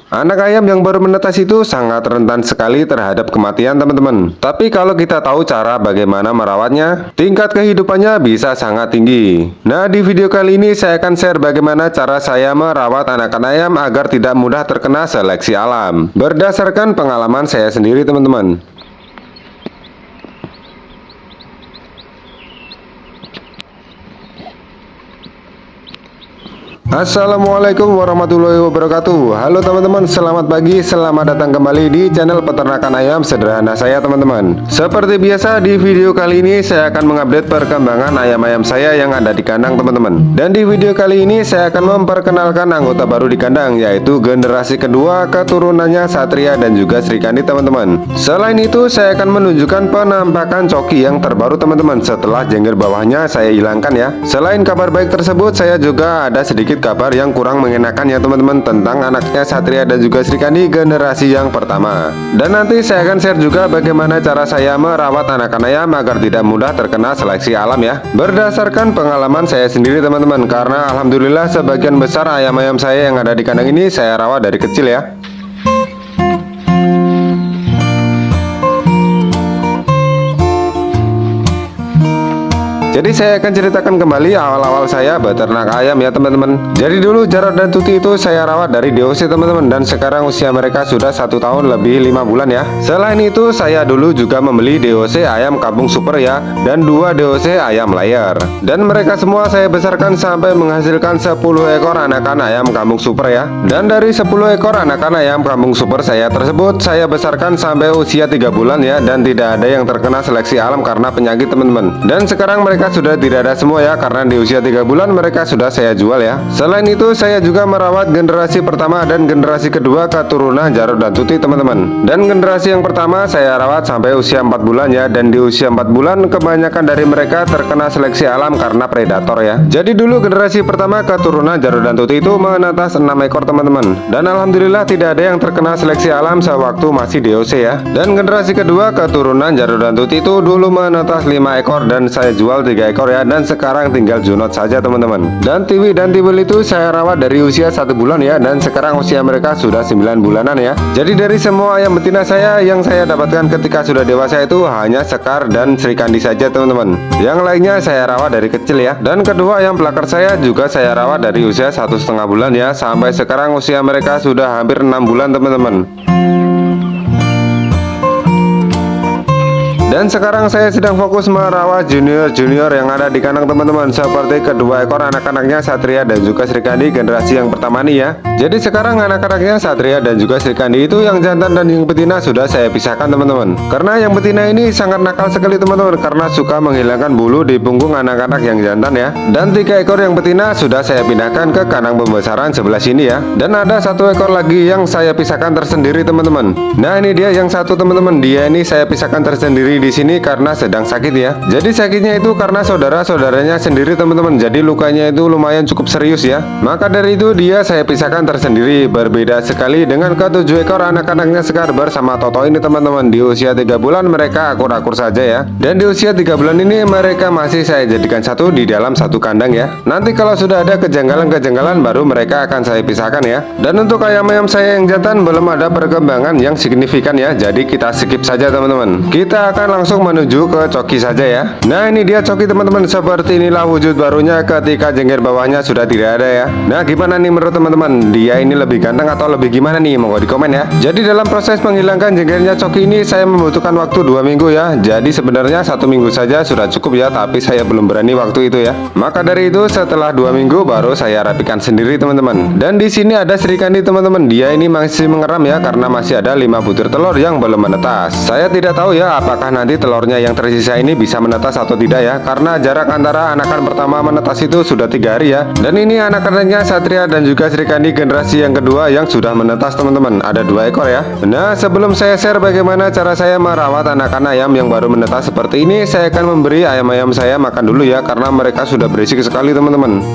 Anak ayam yang baru menetas itu sangat rentan sekali terhadap kematian teman-teman. Tapi kalau kita tahu cara bagaimana merawatnya, tingkat kehidupannya bisa sangat tinggi. Nah, di video kali ini saya akan share bagaimana cara saya merawat anakan ayam agar tidak mudah terkena seleksi alam. Berdasarkan pengalaman saya sendiri teman-teman. Assalamualaikum warahmatullahi wabarakatuh. Halo teman-teman, selamat pagi, selamat datang kembali di channel peternakan ayam sederhana saya teman-teman. Seperti biasa di video kali ini saya akan mengupdate perkembangan ayam-ayam saya yang ada di kandang teman-teman. Dan di video kali ini saya akan memperkenalkan anggota baru di kandang, yaitu generasi kedua keturunannya Satria dan juga Srikandi teman-teman. Selain itu saya akan menunjukkan penampakan coki yang terbaru teman-teman setelah jengger bawahnya saya hilangkan ya. Selain kabar baik tersebut, saya juga ada sedikit kabar yang kurang mengenakan ya teman-teman tentang anaknya Satria dan juga Srikandi generasi yang pertama. Dan nanti saya akan share juga bagaimana cara saya merawat anakan ayam agar tidak mudah terkena seleksi alam ya. Berdasarkan pengalaman saya sendiri teman-teman, karena alhamdulillah sebagian besar ayam-ayam saya yang ada di kandang ini saya rawat dari kecil ya. Jadi saya akan ceritakan kembali awal-awal saya beternak ayam ya teman-teman. Jadi dulu Jarot dan Tuti itu saya rawat dari DOC teman-teman, dan sekarang usia mereka sudah 1 tahun lebih 5 bulan ya. Selain itu saya dulu juga membeli DOC ayam kampung super ya, dan 2 DOC ayam layer. Dan mereka semua saya besarkan sampai menghasilkan 10 ekor anakan ayam kampung super ya. Dan dari 10 ekor anakan ayam kampung super saya tersebut saya besarkan sampai usia 3 bulan ya, dan tidak ada yang terkena seleksi alam karena penyakit teman-teman. Dan sekarang mereka sudah tidak ada semua ya, karena di usia 3 bulan mereka sudah saya jual ya. Selain itu saya juga merawat generasi pertama dan generasi kedua keturunan Jarot dan Tuti teman-teman. Dan generasi yang pertama saya rawat sampai usia 4 bulan ya, dan di usia 4 bulan kebanyakan dari mereka terkena seleksi alam karena predator ya. Jadi dulu generasi pertama keturunan Jarot dan Tuti itu menetas 6 ekor teman-teman, dan alhamdulillah tidak ada yang terkena seleksi alam sewaktu masih DOC ya. Dan generasi kedua keturunan Jarot dan Tuti itu dulu menetas 5 ekor dan saya jual 3 ekor ya, dan sekarang tinggal Junot saja teman-teman. Dan Tiwi dan Tiwil itu saya rawat dari usia 1 bulan ya, dan sekarang usia mereka sudah 9 bulanan ya. Jadi dari semua ayam betina saya yang saya dapatkan ketika sudah dewasa itu hanya Sekar dan Srikandi saja teman-teman. Yang lainnya saya rawat dari kecil ya. Dan kedua ayam pelakar saya juga saya rawat dari usia 1,5 bulan ya, sampai sekarang usia mereka sudah hampir 6 bulan teman-teman. Dan sekarang saya sedang fokus merawat junior-junior yang ada di kandang teman-teman, seperti kedua ekor anak-anaknya Satria dan juga Srikandi generasi yang pertama nih ya. Jadi sekarang anak-anaknya Satria dan juga Srikandi itu yang jantan dan yang betina sudah saya pisahkan teman-teman. Karena yang betina ini sangat nakal sekali teman-teman, karena suka menghilangkan bulu di punggung anak-anak yang jantan ya. Dan 3 ekor yang betina sudah saya pindahkan ke kandang pembesaran sebelah sini ya. Dan ada 1 ekor lagi yang saya pisahkan tersendiri teman-teman. Nah ini dia yang satu teman-teman, dia ini saya pisahkan tersendiri di sini karena sedang sakit ya. Jadi sakitnya itu karena saudara-saudaranya sendiri teman-teman. Jadi lukanya itu lumayan cukup serius ya. Maka dari itu dia saya pisahkan tersendiri. Berbeda sekali dengan ke-7 ekor anak-anaknya Sekar bersama Toto ini teman-teman. Di usia 3 bulan mereka akur-akur saja ya. Dan di usia 3 bulan ini mereka masih saya jadikan satu di dalam satu kandang ya. Nanti kalau sudah ada kejanggalan-kejanggalan baru mereka akan saya pisahkan ya. Dan untuk ayam-ayam saya yang jantan belum ada perkembangan yang signifikan ya. Jadi kita skip saja teman-teman. Kita akan langsung menuju ke coki saja ya. Nah ini dia coki teman-teman. Seperti inilah wujud barunya ketika jengger bawahnya sudah tidak ada ya. Nah gimana nih menurut teman-teman, dia ini lebih ganteng atau lebih gimana nih? Monggo di komen ya. Jadi dalam proses menghilangkan jenggernya coki ini saya membutuhkan waktu 2 minggu ya. Jadi sebenarnya 1 minggu saja sudah cukup ya, tapi saya belum berani waktu itu ya. Maka dari itu setelah 2 minggu baru saya rapikan sendiri teman-teman. Dan di sini ada Srikandi teman-teman. Dia ini masih mengeram ya, karena masih ada 5 butir telur yang belum menetas. Saya tidak tahu ya apakah nanti telurnya yang tersisa ini bisa menetas atau tidak ya, karena jarak antara anakan pertama menetas itu sudah 3 hari ya. Dan ini anak-anaknya Satria dan juga Srikandi generasi yang kedua yang sudah menetas teman-teman, ada 2 ekor ya. Nah sebelum saya share bagaimana cara saya merawat anakan ayam yang baru menetas seperti ini, saya akan memberi ayam-ayam saya makan dulu ya, karena mereka sudah berisik sekali teman-teman.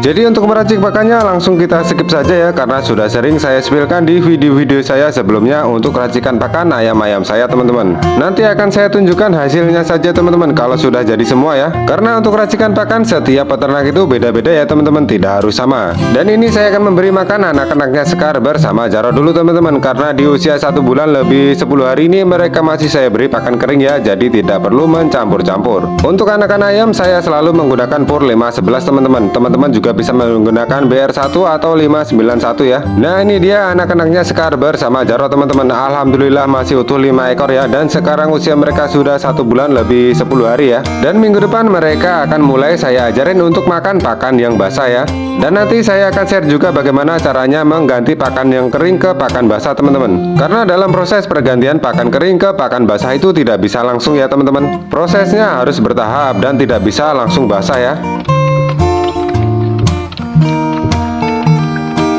Jadi untuk meracik pakannya langsung kita skip saja ya, karena sudah sering saya spillkan di video-video saya sebelumnya untuk racikan pakan ayam-ayam saya teman-teman. Nanti akan saya tunjukkan hasilnya saja teman-teman kalau sudah jadi semua ya. Karena untuk racikan pakan setiap peternak itu beda-beda ya teman-teman, tidak harus sama. Dan ini saya akan memberi makan anak-anaknya Sekar bersama Jarot dulu teman-teman, karena di usia 1 bulan lebih 10 hari ini mereka masih saya beri pakan kering ya, jadi tidak perlu mencampur-campur. Untuk anakan ayam saya selalu menggunakan pur 511 teman-teman. Teman-teman juga bisa menggunakan BR1 atau 591 ya. Nah ini dia anak-anaknya Sekar bersama Jarot teman-teman. Alhamdulillah masih utuh 5 ekor ya, dan sekarang usia mereka sudah 1 bulan lebih 10 hari ya. Dan minggu depan mereka akan mulai saya ajarin untuk makan pakan yang basah ya. Dan nanti saya akan share juga bagaimana caranya mengganti pakan yang kering ke pakan basah teman-teman. Karena dalam proses pergantian pakan kering ke pakan basah itu tidak bisa langsung ya teman-teman. Prosesnya harus bertahap dan tidak bisa langsung basah ya.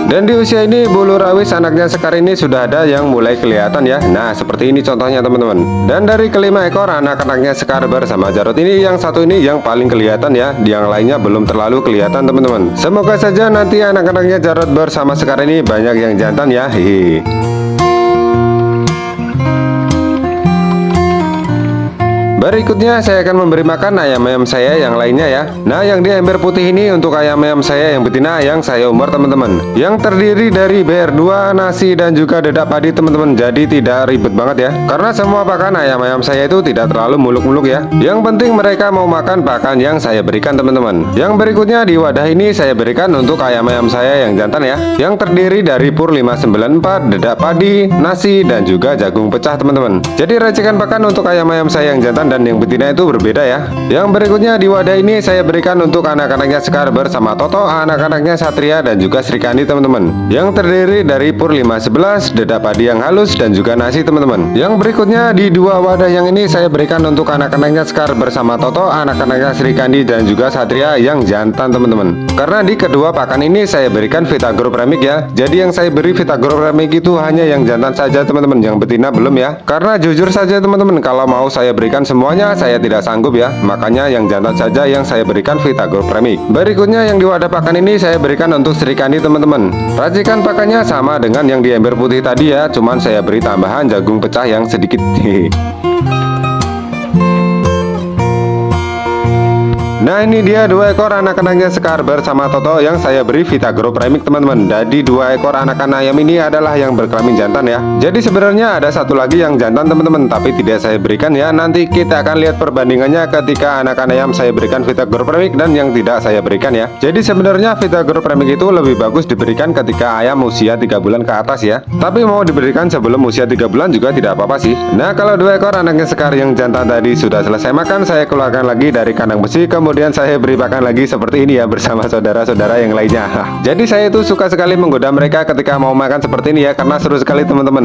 Dan di usia ini bulu rawis anaknya Sekar ini sudah ada yang mulai kelihatan ya. Nah seperti ini contohnya teman-teman. Dan dari kelima ekor anak-anaknya Sekar bersama Jarot ini, yang satu ini yang paling kelihatan ya, yang lainnya belum terlalu kelihatan teman-teman. Semoga saja nanti anak-anaknya Jarot bersama Sekar ini banyak yang jantan ya. Hihi. Berikutnya saya akan memberi makan ayam-ayam saya yang lainnya ya. Nah yang di ember putih ini untuk ayam-ayam saya yang betina yang saya umbar teman-teman, yang terdiri dari BR2, nasi dan juga dedak padi teman-teman. Jadi tidak ribet banget ya, karena semua pakan ayam-ayam saya itu tidak terlalu muluk-muluk ya. Yang penting mereka mau makan pakan yang saya berikan teman-teman. Yang berikutnya di wadah ini saya berikan untuk ayam-ayam saya yang jantan ya, yang terdiri dari pur 594, dedak padi, nasi dan juga jagung pecah teman-teman. Jadi racikan pakan untuk ayam-ayam saya yang jantan dan yang betina itu berbeda ya. Yang berikutnya di wadah ini saya berikan untuk anak-anaknya Sekar bersama Toto, anak-anaknya Satria dan juga Srikandi teman-teman, yang terdiri dari pur 511, dedak padi yang halus dan juga nasi teman-teman. Yang berikutnya di dua wadah yang ini saya berikan untuk anak-anaknya Sekar bersama Toto, anak-anaknya Srikandi dan juga Satria yang jantan teman-teman. Karena di kedua pakan ini saya berikan Vitagro Premix ya. Jadi yang saya beri Vitagro Premix itu hanya yang jantan saja teman-teman, yang betina belum ya. Karena jujur saja teman-teman, kalau mau saya berikan semuanya saya tidak sanggup ya. Makanya yang jantan saja yang saya berikan Vitagro Premix. Berikutnya yang di wadah pakan ini saya berikan untuk Srikandi teman-teman. Racikan pakannya sama dengan yang di ember putih tadi ya, cuman saya beri tambahan jagung pecah yang sedikit. Nah ini dia dua ekor anak-anaknya Sekar bersama Toto yang saya beri Vitagro Premix teman-teman. Jadi dua ekor anakan ayam ini adalah yang berkelamin jantan ya. Jadi sebenarnya ada satu lagi yang jantan teman-teman, tapi tidak saya berikan ya. Nanti kita akan lihat perbandingannya ketika anakan ayam saya berikan Vitagro Premix dan yang tidak saya berikan ya. Jadi sebenarnya Vitagro Premix itu lebih bagus diberikan ketika ayam usia 3 bulan ke atas ya. Tapi mau diberikan sebelum usia 3 bulan juga tidak apa-apa sih. Nah kalau dua ekor anaknya Sekar yang jantan tadi sudah selesai makan, saya keluarkan lagi dari kandang besi, kemudian saya beri pakan lagi seperti ini ya bersama saudara-saudara yang lainnya. Jadi saya itu suka sekali menggoda mereka ketika mau makan seperti ini ya, karena seru sekali teman-teman.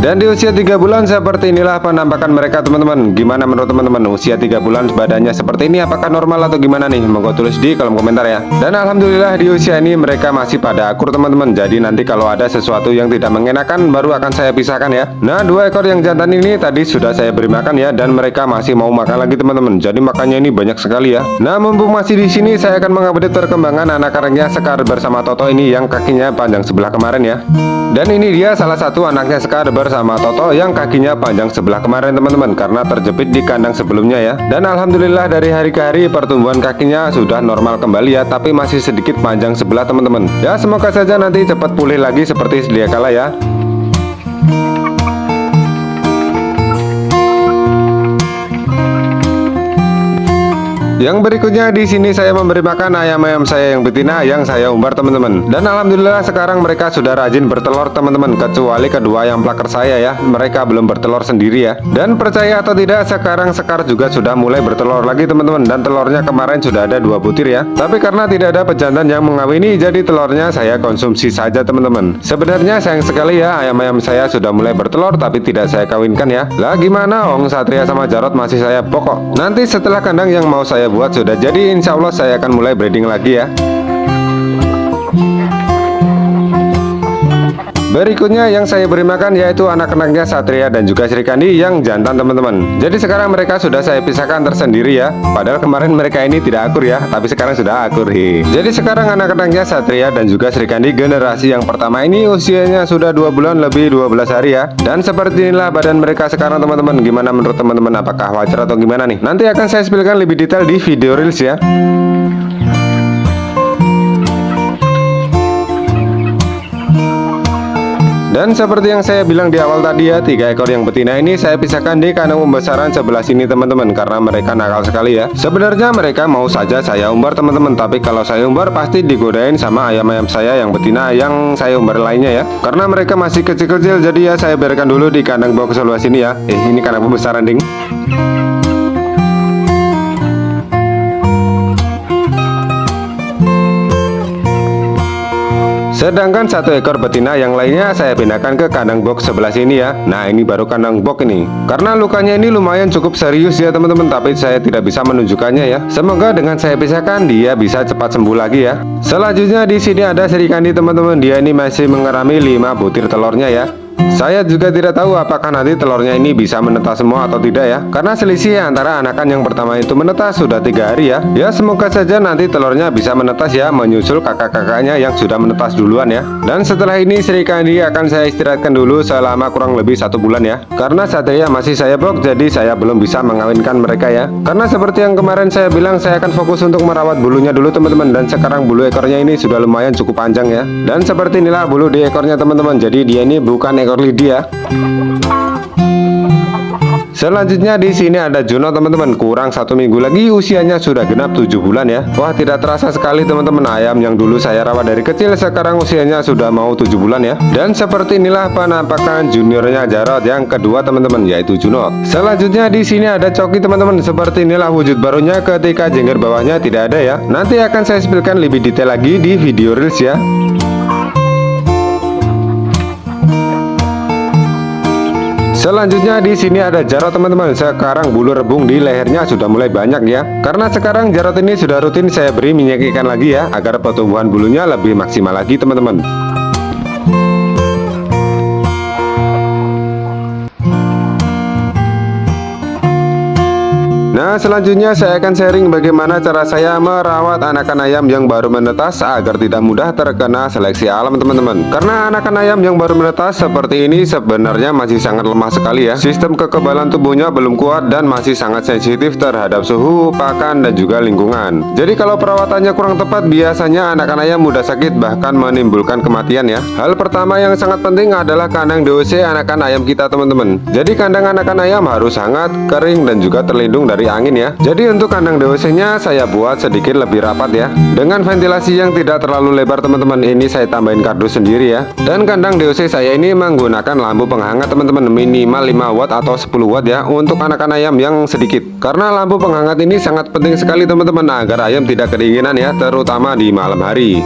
Dan di usia 3 bulan seperti inilah penampakan mereka teman-teman. Gimana menurut teman-teman? Usia 3 bulan badannya seperti ini, apakah normal atau gimana nih? Monggo tulis di kolom komentar ya. Dan alhamdulillah di usia ini mereka masih pada akur teman-teman. Jadi nanti kalau ada sesuatu yang tidak mengenakan baru akan saya pisahkan ya. Nah dua ekor yang jantan ini tadi sudah saya beri makan ya, dan mereka masih mau makan lagi teman-teman. Jadi makannya ini banyak sekali ya. Nah mumpung masih di sini saya akan mengupdate perkembangan anak-anaknya Sekar bersama Toto ini yang kakinya panjang sebelah kemarin ya. Dan ini dia salah satu anaknya Sekar bersama Toto yang kakinya panjang sebelah kemarin teman-teman, karena terjepit di kandang sebelumnya ya. Dan alhamdulillah dari hari ke hari pertumbuhan kakinya sudah normal kembali ya, tapi masih sedikit panjang sebelah teman-teman. Ya semoga saja nanti cepat pulih lagi seperti sedia kala ya. Yang berikutnya di sini saya memberi makan ayam-ayam saya yang betina yang saya umbar teman-teman. Dan alhamdulillah sekarang mereka sudah rajin bertelur teman-teman, kecuali kedua yang plaker saya ya. Mereka belum bertelur sendiri ya. Dan percaya atau tidak, sekarang Sekar juga sudah mulai bertelur lagi teman-teman. Dan telurnya kemarin sudah ada 2 butir ya. Tapi karena tidak ada pejantan yang mengawini, jadi telurnya saya konsumsi saja teman-teman. Sebenarnya sayang sekali ya, ayam-ayam saya sudah mulai bertelur tapi tidak saya kawinkan ya. Lah gimana, Ong Satria sama Jarot masih saya pokok. Nanti setelah kandang yang mau saya buat sudah jadi, insya Allah saya akan mulai breeding lagi ya. Berikutnya yang saya beri makan yaitu anak-anaknya Satria dan juga Sri Kandi yang jantan teman-teman. Jadi sekarang mereka sudah saya pisahkan tersendiri ya. Padahal kemarin mereka ini tidak akur ya, tapi sekarang sudah akur. Jadi sekarang anak-anaknya Satria dan juga Sri Kandi generasi yang pertama ini usianya sudah 2 bulan lebih 12 hari ya. Dan seperti inilah badan mereka sekarang teman-teman. Gimana menurut teman-teman, apakah wajar atau gimana nih? Nanti akan saya spillkan lebih detail di video reels ya. Dan seperti yang saya bilang di awal tadi ya, 3 ekor yang betina ini saya pisahkan di kandang pembesaran sebelah sini teman-teman, karena mereka nakal sekali ya. Sebenarnya mereka mau saja saya umbar teman-teman, tapi kalau saya umbar pasti digodain sama ayam-ayam saya yang betina yang saya umbar lainnya ya. Karena mereka masih kecil-kecil, jadi ya saya biarkan dulu di kandang box sebelah sini ya. Ini kandang pembesaran ding. Sedangkan 1 ekor betina yang lainnya saya pindahkan ke kandang box sebelah sini ya. Nah ini baru kandang box ini. Karena lukanya ini lumayan cukup serius ya teman-teman, tapi saya tidak bisa menunjukkannya ya. Semoga dengan saya pisahkan dia bisa cepat sembuh lagi ya. Selanjutnya di sini ada Sri Kandi teman-teman. Dia ini masih mengerami 5 butir telurnya ya. Saya juga tidak tahu apakah nanti telurnya ini bisa menetas semua atau tidak ya. Karena selisih antara anakan yang pertama itu menetas sudah 3 hari ya. Ya semoga saja nanti telurnya bisa menetas ya, menyusul kakak-kakaknya yang sudah menetas duluan ya. Dan setelah ini Sri Kandi akan saya istirahatkan dulu selama kurang lebih 1 bulan ya. Karena Satria masih saya box, jadi saya belum bisa mengawinkan mereka ya. Karena seperti yang kemarin saya bilang, saya akan fokus untuk merawat bulunya dulu teman-teman. Dan sekarang bulu ekornya ini sudah lumayan cukup panjang ya. Dan seperti inilah bulu di ekornya teman-teman. Jadi dia ini bukan ekor Lydia. Selanjutnya di sini ada Juno teman-teman. Kurang 1 minggu lagi usianya sudah genap 7 bulan ya. Wah tidak terasa sekali teman-teman, ayam yang dulu saya rawat dari kecil sekarang usianya sudah mau 7 bulan ya. Dan seperti inilah penampakan juniornya Jarot yang kedua teman-teman, yaitu Juno. Selanjutnya di sini ada Coki teman-teman. Seperti inilah wujud barunya ketika jengger bawahnya tidak ada ya. Nanti akan saya spillkan lebih detail lagi di video reels ya. Selanjutnya di sini ada Jarot teman-teman. Sekarang bulu rebung di lehernya sudah mulai banyak ya. Karena sekarang Jarot ini sudah rutin saya beri minyak ikan lagi ya, agar pertumbuhan bulunya lebih maksimal lagi teman-teman. Nah selanjutnya saya akan sharing bagaimana cara saya merawat anakan ayam yang baru menetas agar tidak mudah terkena seleksi alam teman-teman. Karena anakan ayam yang baru menetas seperti ini sebenarnya masih sangat lemah sekali ya. Sistem kekebalan tubuhnya belum kuat dan masih sangat sensitif terhadap suhu, pakan, dan juga lingkungan. Jadi kalau perawatannya kurang tepat, biasanya anakan ayam mudah sakit bahkan menimbulkan kematian ya. Hal pertama yang sangat penting adalah kandang DOC anakan ayam kita teman-teman. Jadi kandang anakan ayam harus hangat, kering, dan juga terlindung dari angin ya. Jadi untuk kandang DOC nya saya buat sedikit lebih rapat ya, dengan ventilasi yang tidak terlalu lebar teman-teman. Ini saya tambahin kardus sendiri ya. Dan kandang DOC saya ini menggunakan lampu penghangat teman-teman, minimal 5 watt atau 10 watt ya, untuk anakan ayam yang sedikit. Karena lampu penghangat ini sangat penting sekali teman-teman, agar ayam tidak kedinginan ya, terutama di malam hari.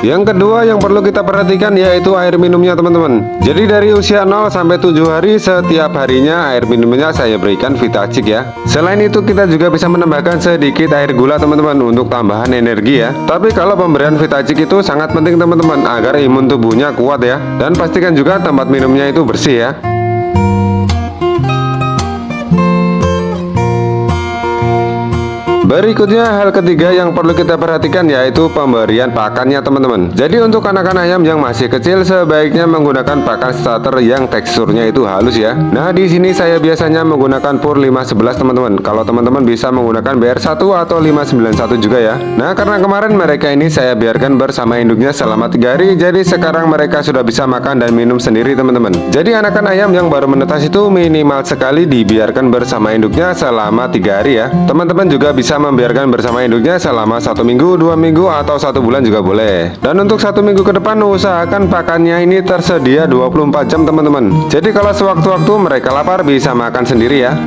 Yang kedua yang perlu kita perhatikan yaitu air minumnya teman-teman. Jadi dari usia 0 sampai 7 hari setiap harinya air minumnya saya berikan Vitacik ya. Selain itu kita juga bisa menambahkan sedikit air gula teman-teman untuk tambahan energi ya. Tapi kalau pemberian Vitacik itu sangat penting teman-teman, agar imun tubuhnya kuat ya. Dan pastikan juga tempat minumnya itu bersih ya. Berikutnya hal ketiga yang perlu kita perhatikan yaitu pemberian pakannya teman-teman. Jadi untuk anakan ayam yang masih kecil sebaiknya menggunakan pakan starter yang teksturnya itu halus ya. Nah di sini saya biasanya menggunakan Pur 511 teman-teman. Kalau teman-teman bisa menggunakan BR1 atau 591 juga ya. Nah karena kemarin mereka ini saya biarkan bersama induknya selama 3 hari, jadi sekarang mereka sudah bisa makan dan minum sendiri teman-teman. Jadi anakan ayam yang baru menetas itu minimal sekali dibiarkan bersama induknya selama 3 hari ya. Teman-teman juga bisa membiarkan bersama induknya selama 1 minggu, 2 minggu, atau 1 bulan juga boleh. Dan untuk 1 minggu ke depan usahakan pakannya ini tersedia 24 jam teman-teman. Jadi kalau sewaktu-waktu mereka lapar bisa makan sendiri ya.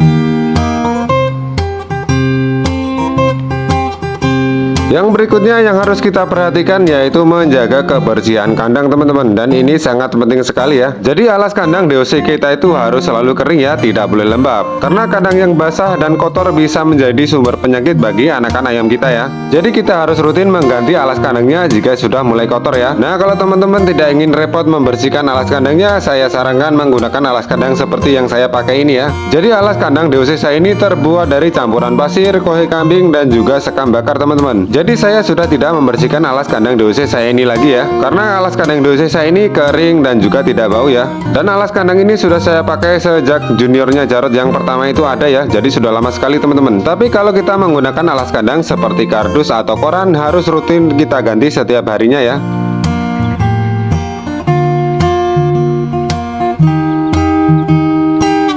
Yang berikutnya yang harus kita perhatikan yaitu menjaga kebersihan kandang teman-teman, dan ini sangat penting sekali ya. Jadi alas kandang DOC kita itu harus selalu kering ya, tidak boleh lembab, karena kandang yang basah dan kotor bisa menjadi sumber penyakit bagi anakan ayam kita ya. Jadi kita harus rutin mengganti alas kandangnya jika sudah mulai kotor ya. Nah, kalau teman-teman tidak ingin repot membersihkan alas kandangnya, saya sarankan menggunakan alas kandang seperti yang saya pakai ini ya. Jadi alas kandang DOC saya ini terbuat dari campuran pasir, kohe kambing, dan juga sekam bakar teman-teman. Jadi saya sudah tidak membersihkan alas kandang DOC saya ini lagi ya, karena alas kandang DOC saya ini kering dan juga tidak bau ya. Dan alas kandang ini sudah saya pakai sejak juniornya Jarod yang pertama itu ada ya, jadi sudah lama sekali teman-teman. Tapi kalau kita menggunakan alas kandang seperti kardus atau koran, harus rutin kita ganti setiap harinya ya.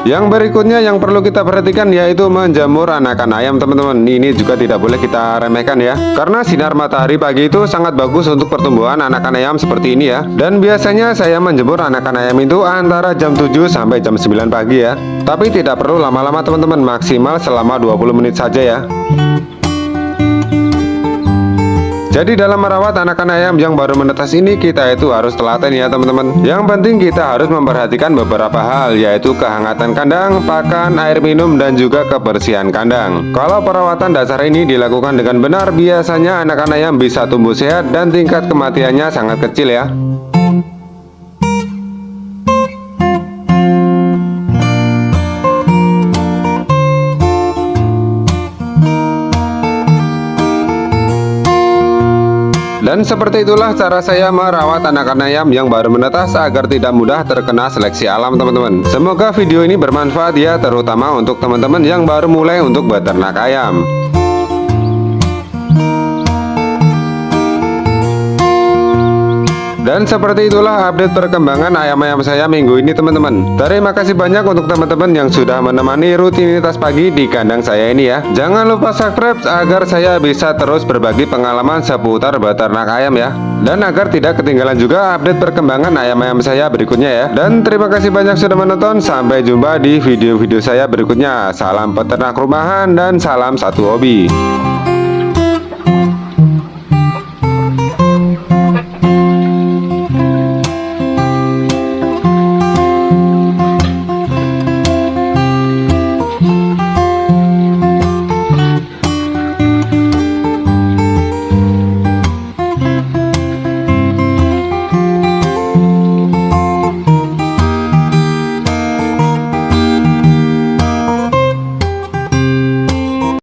Yang berikutnya yang perlu kita perhatikan yaitu menjamur anakan ayam teman-teman. Ini juga tidak boleh kita remehkan ya, karena sinar matahari pagi itu sangat bagus untuk pertumbuhan anakan ayam seperti ini ya. Dan biasanya saya menjemur anakan ayam itu antara jam 7 sampai jam 9 pagi ya. Tapi tidak perlu lama-lama teman-teman, maksimal selama 20 menit saja ya. Jadi dalam merawat anakan ayam yang baru menetas ini, kita itu harus telaten ya teman-teman. Yang penting kita harus memperhatikan beberapa hal, yaitu kehangatan kandang, pakan, air minum, dan juga kebersihan kandang. Kalau perawatan dasar ini dilakukan dengan benar, biasanya anakan ayam bisa tumbuh sehat dan tingkat kematiannya sangat kecil ya. Dan seperti itulah cara saya merawat anakan ayam yang baru menetas agar tidak mudah terkena seleksi alam teman-teman. Semoga video ini bermanfaat ya, terutama untuk teman-teman yang baru mulai untuk beternak ayam. Dan seperti itulah update perkembangan ayam-ayam saya minggu ini teman-teman. Terima kasih banyak untuk teman-teman yang sudah menemani rutinitas pagi di kandang saya ini ya. Jangan lupa subscribe agar saya bisa terus berbagi pengalaman seputar beternak ayam ya. Dan agar tidak ketinggalan juga update perkembangan ayam-ayam saya berikutnya ya. Dan terima kasih banyak sudah menonton. Sampai jumpa di video-video saya berikutnya. Salam peternak rumahan dan salam satu hobi.